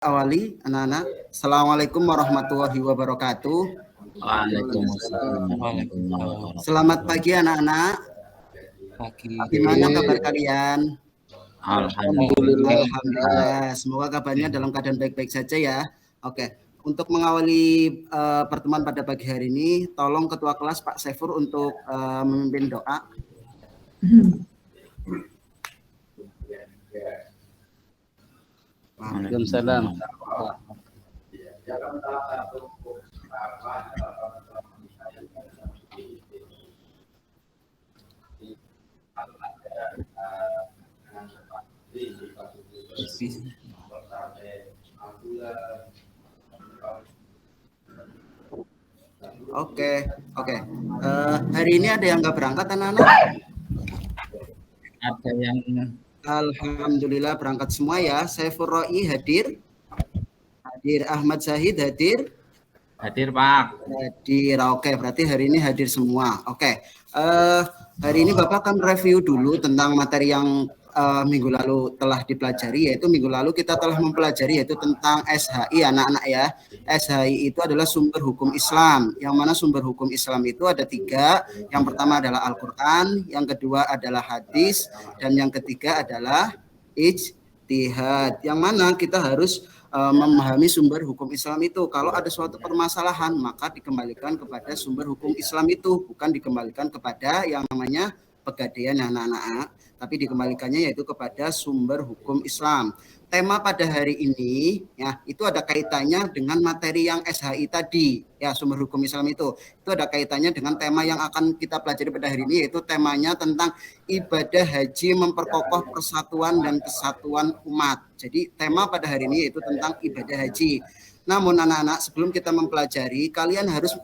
awali anak-anak. Assalamualaikum warahmatullahi wabarakatuh. Waalaikumsalam. Selamat pagi anak-anak. Gimana kabar kalian? Alhamdulillah. Alhamdulillah. Semoga kabarnya dalam keadaan baik-baik saja ya. Oke. Untuk mengawali pertemuan pada pagi hari ini, tolong Ketua Kelas Pak Saifur untuk memimpin doa. Waalaikumsalam. Oke. Hari ini ada yang nggak berangkat anak-anak? Ada yang Alhamdulillah berangkat semua ya. Saifur Roi hadir. Ahmad Zahid hadir. hadir, Pak. Hadir. Oke, berarti hari ini hadir semua. Oke. Hari ini Bapak akan review dulu tentang materi yang minggu lalu telah dipelajari, yaitu minggu lalu kita telah mempelajari yaitu tentang SHI anak-anak ya. SHI itu adalah sumber hukum Islam, yang mana sumber hukum Islam itu ada 3. Yang pertama adalah Al-Quran, yang kedua adalah hadis, dan yang ketiga adalah ijtihad, yang mana kita harus memahami sumber hukum Islam itu. Kalau ada suatu permasalahan, maka dikembalikan kepada sumber hukum Islam itu, bukan dikembalikan kepada yang namanya pegadaian anak-anak, tapi dikembalikannya yaitu kepada sumber hukum Islam. Tema pada hari ini ya itu ada kaitannya dengan materi yang SHI tadi ya, sumber hukum Islam itu ada kaitannya dengan tema yang akan kita pelajari pada hari ini, yaitu temanya tentang ibadah haji memperkokoh persatuan dan kesatuan umat. Jadi tema pada hari ini yaitu tentang ibadah haji. Namun anak-anak, sebelum kita mempelajari, kalian harus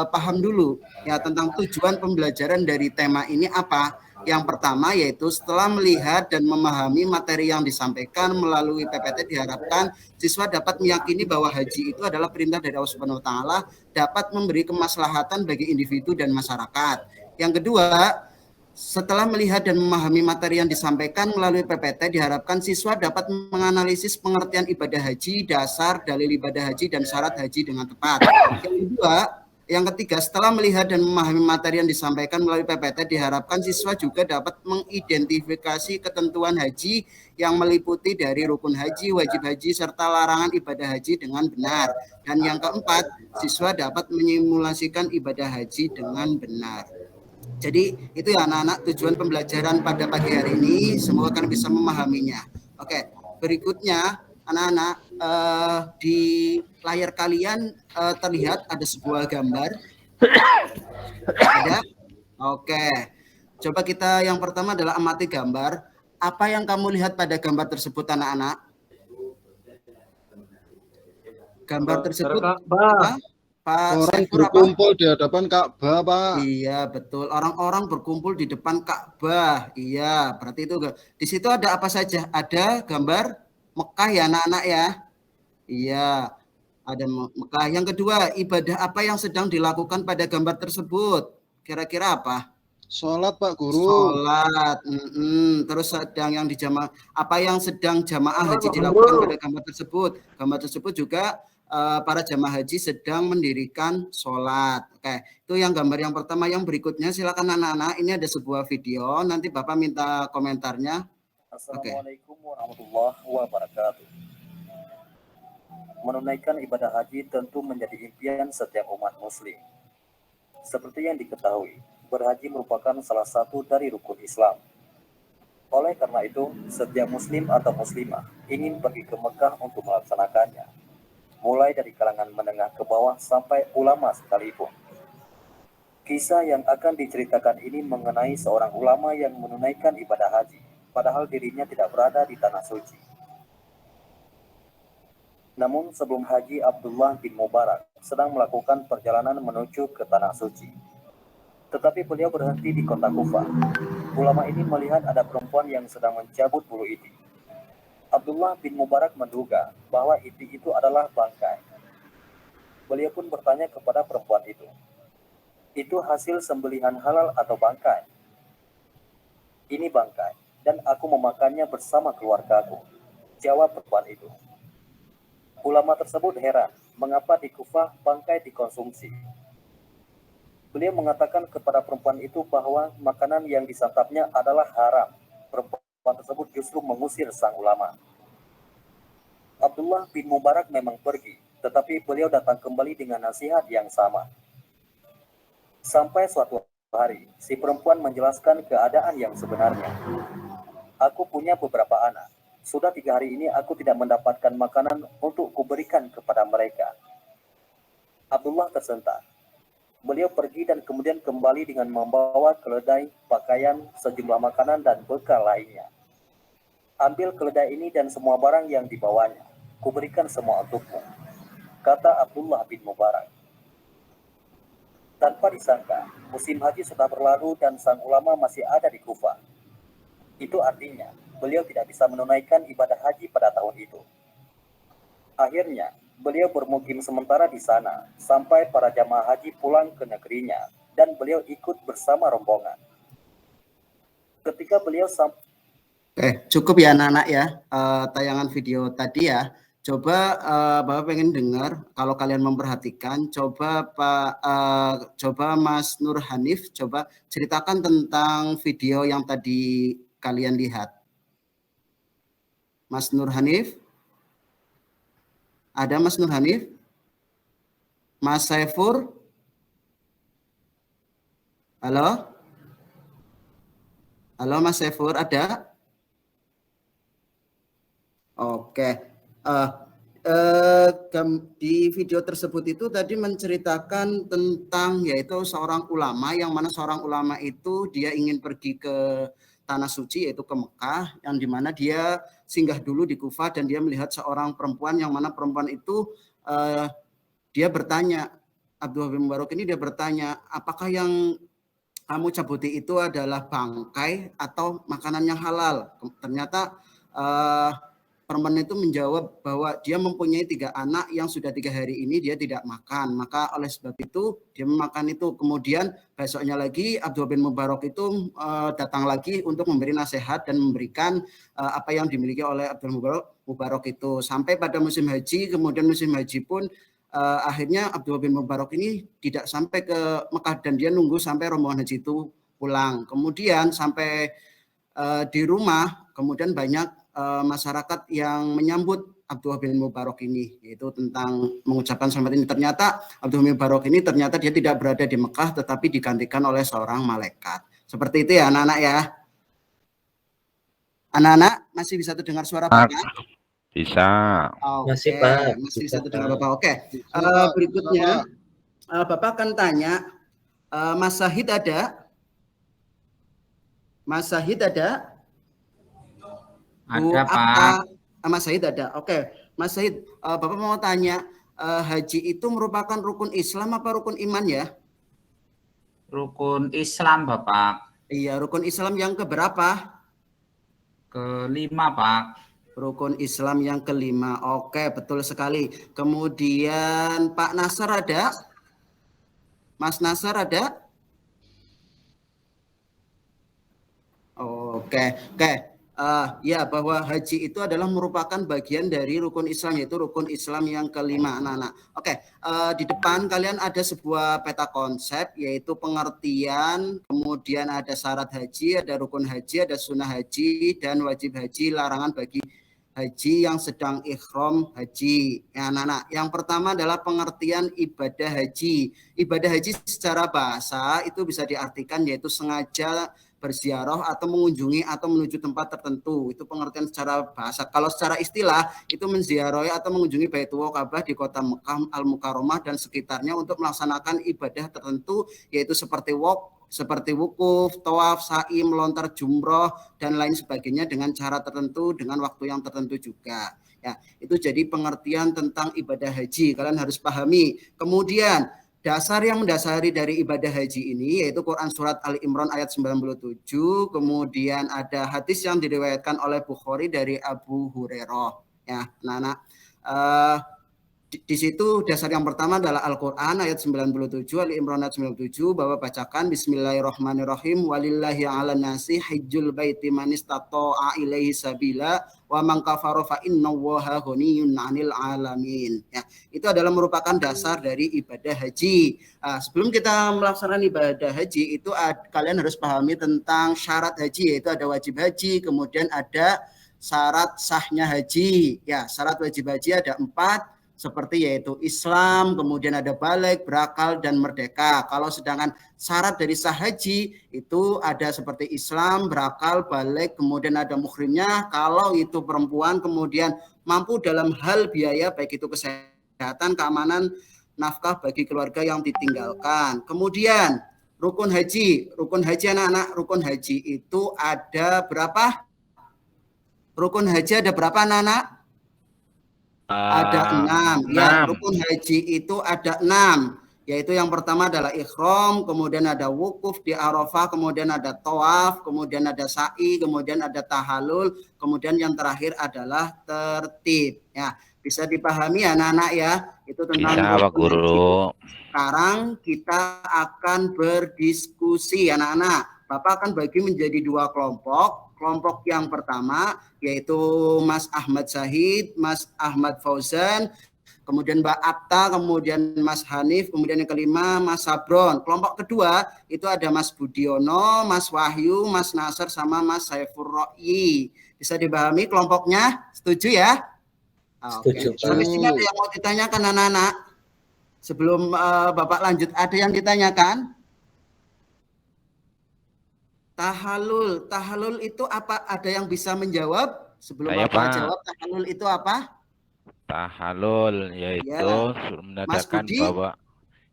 paham dulu ya tentang tujuan pembelajaran dari tema ini apa. Yang pertama yaitu setelah melihat dan memahami materi yang disampaikan melalui PPT, diharapkan siswa dapat meyakini bahwa haji itu adalah perintah dari Allah Subhanahu wa taala, dapat memberi kemaslahatan bagi individu dan masyarakat. Yang kedua, setelah melihat dan memahami materi yang disampaikan melalui PPT, diharapkan siswa dapat menganalisis pengertian ibadah haji, dasar, dalil ibadah haji, dan syarat haji dengan tepat. Yang ketiga, setelah melihat dan memahami materi yang disampaikan melalui PPT, diharapkan siswa juga dapat mengidentifikasi ketentuan haji yang meliputi dari rukun haji, wajib haji, serta larangan ibadah haji dengan benar. Dan yang keempat, siswa dapat menyimulasikan ibadah haji dengan benar. Jadi itu ya anak-anak tujuan pembelajaran pada pagi hari ini, semoga kalian bisa memahaminya. Oke, berikutnya anak-anak, di layar kalian terlihat ada sebuah gambar. Ada? Oke, coba kita yang pertama adalah amati gambar. Apa yang kamu lihat pada gambar tersebut anak-anak? Gambar tersebut apa? Pak orang Saifur, berkumpul di hadapan Ka'bah, Pak. Iya, betul. Orang-orang berkumpul di depan Ka'bah. Iya, berarti itu di situ ada apa saja? Ada gambar Mekah ya anak-anak ya. Iya, ada Mekah. Yang kedua, ibadah apa yang sedang dilakukan pada gambar tersebut? Kira-kira apa? Sholat, Pak Guru. Sholat. Terus sedang yang apa yang sedang jamaah haji dilakukan pada gambar tersebut? Gambar tersebut juga para jamaah haji sedang mendirikan sholat. Oke, itu yang gambar yang pertama. Yang berikutnya silakan anak-anak, ini ada sebuah video, nanti Bapak minta komentarnya. Assalamualaikum warahmatullahi wabarakatuh. Menunaikan ibadah haji tentu menjadi impian setiap umat muslim. Seperti yang diketahui, berhaji merupakan salah satu dari rukun Islam. Oleh karena itu, setiap muslim atau muslimah ingin pergi ke Mekah untuk melaksanakannya, mulai dari kalangan menengah ke bawah sampai ulama sekalipun. Kisah yang akan diceritakan ini mengenai seorang ulama yang menunaikan ibadah haji, padahal dirinya tidak berada di tanah suci. Namun sebelum haji, Abdullah bin Mubarak sedang melakukan perjalanan menuju ke tanah suci. Tetapi beliau berhenti di kota Kufah. Ulama ini melihat ada perempuan yang sedang mencabut bulu iti. Abdullah bin Mubarak menduga bahwa iti itu adalah bangkai. Beliau pun bertanya kepada perempuan itu hasil sembelihan halal atau bangkai? Ini bangkai, dan aku memakannya bersama keluargaku, jawab perempuan itu. Ulama tersebut heran mengapa di Kufah bangkai dikonsumsi. Beliau mengatakan kepada perempuan itu bahwa makanan yang disantapnya adalah haram. Perempuan tersebut justru mengusir sang ulama. Abdullah bin Mubarak memang pergi, tetapi beliau datang kembali dengan nasihat yang sama. Sampai suatu hari, si perempuan menjelaskan keadaan yang sebenarnya. Aku punya beberapa anak. Sudah 3 hari ini aku tidak mendapatkan makanan untuk kuberikan kepada mereka. Abdullah tersentak. Beliau pergi dan kemudian kembali dengan membawa keledai, pakaian, sejumlah makanan dan bekal lainnya. Ambil keledai ini dan semua barang yang dibawanya. Kuberikan semua untukmu, kata Abdullah bin Mubarak. Tanpa disangka, musim haji sudah berlalu dan sang ulama masih ada di Kufah. Itu artinya, beliau tidak bisa menunaikan ibadah haji pada tahun itu. Akhirnya, beliau bermukim sementara di sana, sampai para jamaah haji pulang ke negerinya, dan beliau ikut bersama rombongan. Ketika beliau cukup ya anak-anak ya, tayangan video tadi ya. Coba Bapak pengen dengar, kalau kalian memperhatikan, coba coba Mas Nur Hanif, coba ceritakan tentang video yang tadi kalian lihat. Mas Nur Hanif? Ada Mas Nur Hanif? Mas Saifur? Halo? Halo Mas Saifur, ada? Oke. Di video tersebut itu tadi menceritakan tentang yaitu seorang ulama, yang mana seorang ulama itu dia ingin pergi ke tanah suci yaitu ke Mekah, yang dimana dia singgah dulu di Kufah dan dia melihat seorang perempuan, yang mana perempuan itu dia bertanya, Abdullah bin Mubarak ini dia bertanya, apakah yang kamu cabuti itu adalah bangkai atau makanan yang halal? Ternyata perempuan itu menjawab bahwa dia mempunyai 3 anak yang sudah 3 hari ini dia tidak makan, maka oleh sebab itu dia memakan itu. Kemudian besoknya lagi Abdullah bin Mubarak itu datang lagi untuk memberi nasihat dan memberikan apa yang dimiliki oleh Abdullah Mubarak itu, sampai pada musim haji. Kemudian musim haji pun akhirnya Abdullah bin Mubarak ini tidak sampai ke Mekah dan dia nunggu sampai rombongan haji itu pulang. Kemudian sampai di rumah, kemudian banyak masyarakat yang menyambut Abdullah bin Mubarak ini, yaitu tentang mengucapkan selamat ini. Ternyata Abdullah bin Mubarak ini ternyata dia tidak berada di Mekah, tetapi digantikan oleh seorang malaikat. Seperti itu ya anak-anak ya. Anak-anak masih bisa terdengar suara Bapak? Bisa. Masih Pak. Masih bisa terdengar Bapak. Oke. Berikutnya Bapak akan tanya, Mas Syahid ada? Mas Syahid ada? Ada Pak. Mas Syahid ada. Oke. Mas Syahid, Bapak mau tanya, haji itu merupakan rukun Islam apa rukun iman ya? Rukun Islam Bapak. Iya, rukun Islam yang keberapa? Kelima Pak. Rukun Islam yang kelima. Oke, betul sekali. Kemudian Pak Nasar ada? Mas Nasar ada? Oke. Ya, bahwa haji itu adalah merupakan bagian dari rukun Islam, yaitu rukun Islam yang kelima, anak-anak. Oke, di depan kalian ada sebuah peta konsep, yaitu pengertian, kemudian ada syarat haji, ada rukun haji, ada sunnah haji, dan wajib haji, larangan bagi haji yang sedang ikhram haji. Ya, anak-anak. Yang pertama adalah pengertian ibadah haji. Ibadah haji secara bahasa itu bisa diartikan yaitu sengaja berziarah atau mengunjungi atau menuju tempat tertentu. Itu pengertian secara bahasa. Kalau secara istilah itu menziarahi atau mengunjungi Baitullah Ka'bah di kota Mekah Al-Mukarramah dan sekitarnya untuk melaksanakan ibadah tertentu, yaitu seperti wukuf, tawaf, sa'i, melontar jumroh dan lain sebagainya dengan cara tertentu, dengan waktu yang tertentu juga. Ya, itu jadi pengertian tentang ibadah haji. Kalian harus pahami. Kemudian dasar yang mendasari dari ibadah haji ini yaitu Quran surat Ali Imran ayat 97, kemudian ada hadis yang diriwayatkan oleh Bukhari dari Abu Hurairah. Ya, anak-anak. Di situ dasar yang pertama adalah Al-Quran ayat 97, Ali Imran ayat 97, bahwa bacakan Bismillahirrahmanirrahim, walillahi ala nasi hijjul baiti man istata'a ilaihi sabila wa man kafara fa innallaha ghaniyun 'anil alamin. Ya, itu adalah merupakan dasar dari ibadah haji. Sebelum kita melaksanakan ibadah haji itu kalian harus pahami tentang syarat haji, yaitu ada wajib haji, kemudian ada syarat sahnya haji. Ya, syarat wajib haji ada 4, seperti yaitu Islam, kemudian ada balik, berakal, dan merdeka. Kalau sedangkan syarat dari sah haji itu ada seperti Islam, berakal, balik, kemudian ada muhrimnya. Kalau itu perempuan, kemudian mampu dalam hal biaya, baik itu kesehatan, keamanan, nafkah bagi keluarga yang ditinggalkan. Kemudian rukun haji anak-anak, rukun haji itu ada berapa? Rukun haji ada berapa anak-anak? Ada 6. Ya, rukun haji itu ada 6. Yaitu yang pertama adalah ikhram, kemudian ada wukuf di Arafah, kemudian ada tawaf, kemudian ada sa'i, kemudian ada tahalul, kemudian yang terakhir adalah tertib. Ya, bisa dipahami anak-anak ya. Itu tentang Pak Guru. Sekarang kita akan berdiskusi anak-anak. Bapak akan bagi menjadi 2 kelompok. Kelompok yang pertama yaitu Mas Ahmad Syahid, Mas Ahmad Fauzan, kemudian Mbak Atta, kemudian Mas Hanif, kemudian yang kelima Mas Sabron. Kelompok kedua itu ada Mas Budiono, Mas Wahyu, Mas Nasr, sama Mas Saifur Ro'i. Bisa dipahami kelompoknya? Setuju ya? Setuju. Sampai sini ada yang mau ditanyakan anak-anak? Sebelum Bapak lanjut, ada yang ditanyakan? Tahalul itu apa? Ada yang bisa menjawab? Sebelum Bapak jawab, tahalul itu apa? Tahalul yaitu menandakan bahwa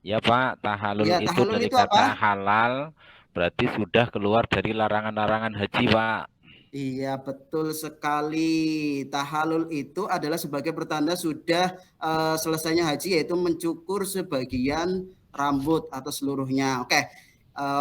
ya Pak, tahalul ya, itu tahalul dari itu kata apa? halal, berarti sudah keluar dari larangan-larangan haji, Pak. Iya, betul sekali. Tahalul itu adalah sebagai pertanda sudah selesainya haji, yaitu mencukur sebagian rambut atau seluruhnya.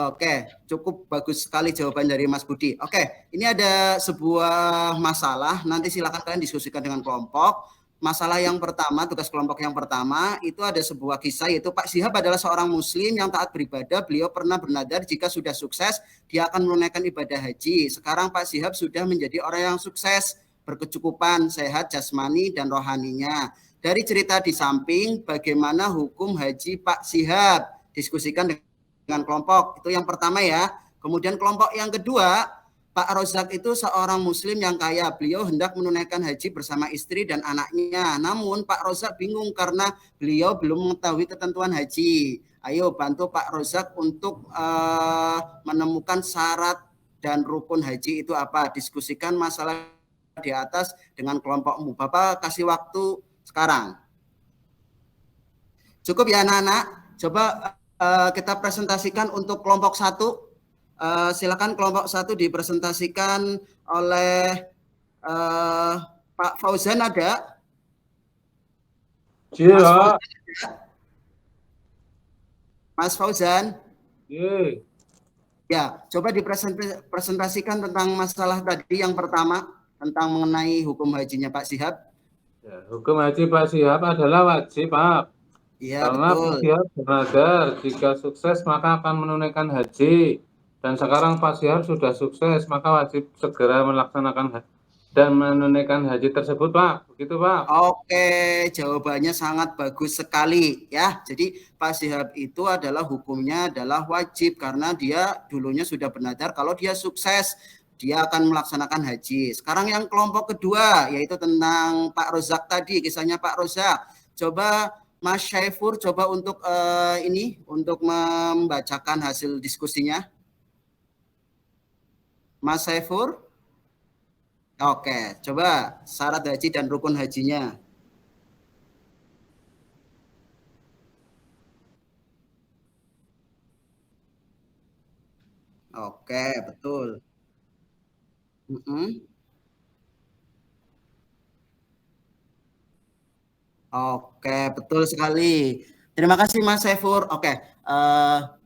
Oke, cukup bagus sekali jawaban dari Mas Budi. Oke, ini ada sebuah masalah, nanti silakan kalian diskusikan dengan kelompok. Masalah yang pertama, tugas kelompok yang pertama, itu ada sebuah kisah, yaitu Pak Syihab adalah seorang muslim yang taat beribadah. Beliau pernah bernadar jika sudah sukses, dia akan menunaikan ibadah haji. Sekarang Pak Syihab sudah menjadi orang yang sukses, berkecukupan, sehat jasmani dan rohaninya. Dari cerita di samping, bagaimana hukum haji Pak Syihab? Diskusikan dengan kelompok, itu yang pertama ya. Kemudian kelompok yang kedua, Pak Rozak itu seorang muslim yang kaya. Beliau hendak menunaikan haji bersama istri dan anaknya. Namun Pak Rozak bingung karena beliau belum mengetahui ketentuan haji. Ayo bantu Pak Rozak untuk menemukan syarat dan rukun haji itu apa. Diskusikan masalah di atas dengan kelompokmu. Bapak kasih waktu sekarang. Cukup ya anak-anak? Coba kita presentasikan untuk kelompok 1. Silakan kelompok 1 dipresentasikan oleh Pak Fauzan ada? Iya. Mas Fauzan? Iya. Ya, coba dipresentasikan tentang masalah tadi yang pertama, tentang mengenai hukum hajinya Pak Syihab. Ya, hukum haji Pak Syihab adalah wajib, Pak. Iya, karena betul. Pak Syihab bernadar jika sukses maka akan menunaikan haji. Dan sekarang Pak Syihab sudah sukses, maka wajib segera melaksanakan dan menunaikan haji tersebut, Pak. Begitu, Pak. Oke, jawabannya sangat bagus sekali ya. Jadi Pak Syihab itu adalah hukumnya adalah wajib karena dia dulunya sudah bernadar kalau dia sukses dia akan melaksanakan haji. Sekarang yang kelompok kedua yaitu tentang Pak Rozak tadi, kisahnya Pak Rozak. Coba Mas Syaifur coba untuk untuk membacakan hasil diskusinya. Mas Syaifur? Oke, coba syarat haji dan rukun hajinya. Oke, betul. Oke, betul sekali. Terima kasih Mas Saifur. Oke,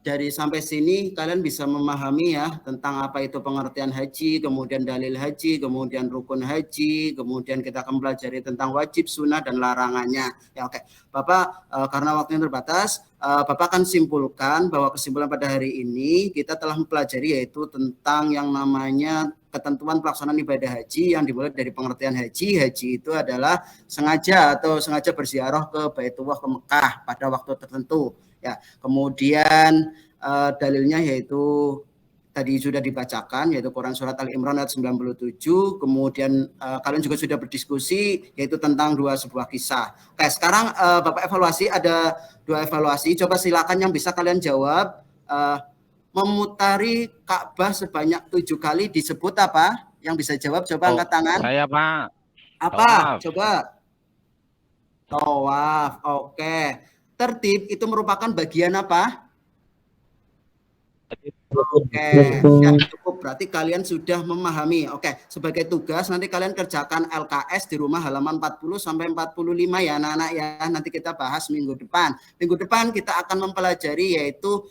dari sampai sini kalian bisa memahami ya tentang apa itu pengertian haji, kemudian dalil haji, kemudian rukun haji, kemudian kita akan pelajari tentang wajib, sunnah, dan larangannya. Ya oke, Bapak karena waktunya terbatas, Bapak akan simpulkan bahwa kesimpulan pada hari ini kita telah mempelajari yaitu tentang yang namanya ketentuan pelaksanaan ibadah haji yang dimulai dari pengertian haji. Haji itu adalah sengaja berziarah ke Baitullah, ke Mekah pada waktu tertentu. Ya, kemudian dalilnya yaitu tadi sudah dibacakan yaitu Quran surat Al-Imran ayat 97. Kemudian kalian juga sudah berdiskusi yaitu tentang sebuah kisah. Oke, sekarang Bapak evaluasi, ada 2 evaluasi. Coba silakan yang bisa kalian jawab. Memutari Ka'bah sebanyak 7 kali disebut apa? Yang bisa jawab coba angkat tangan. Saya, Pak. Apa? Tawaf. Coba. Tawaf. Oke. Tertib itu merupakan bagian apa? Oke, ya, cukup. Berarti kalian sudah memahami. Oke, sebagai tugas nanti kalian kerjakan LKS di rumah halaman 40 sampai 45 ya anak-anak ya. Nanti kita bahas minggu depan. Minggu depan kita akan mempelajari yaitu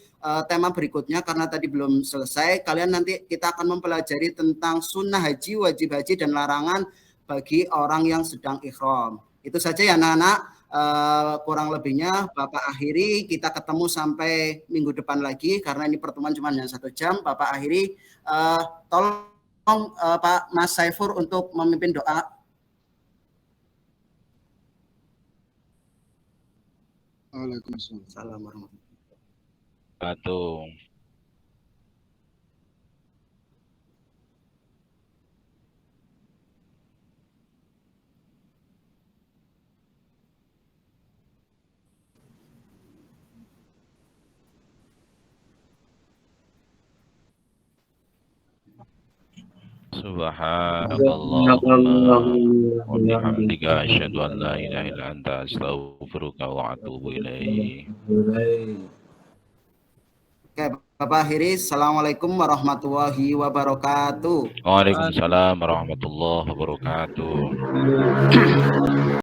tema berikutnya karena tadi belum selesai. Kalian nanti kita akan mempelajari tentang sunnah haji, wajib haji, dan larangan bagi orang yang sedang ihram. Itu saja ya anak-anak. Kurang lebihnya Bapak akhiri, kita ketemu sampai minggu depan lagi karena ini pertemuan cuma hanya 1 jam. Bapak akhiri, tolong Pak Mas Saifur untuk memimpin doa. Waalaikumsalam warahmatullahi wabarakatuh. Subhanallah wa bihamdika asyhadu an la ilaha illa anta astaghfiruka wa atubu ilaik. Oke, Bapak akhiri. Assalamualaikum warahmatullahi wabarakatuh. Waalaikumsalam warahmatullahi wabarakatuh.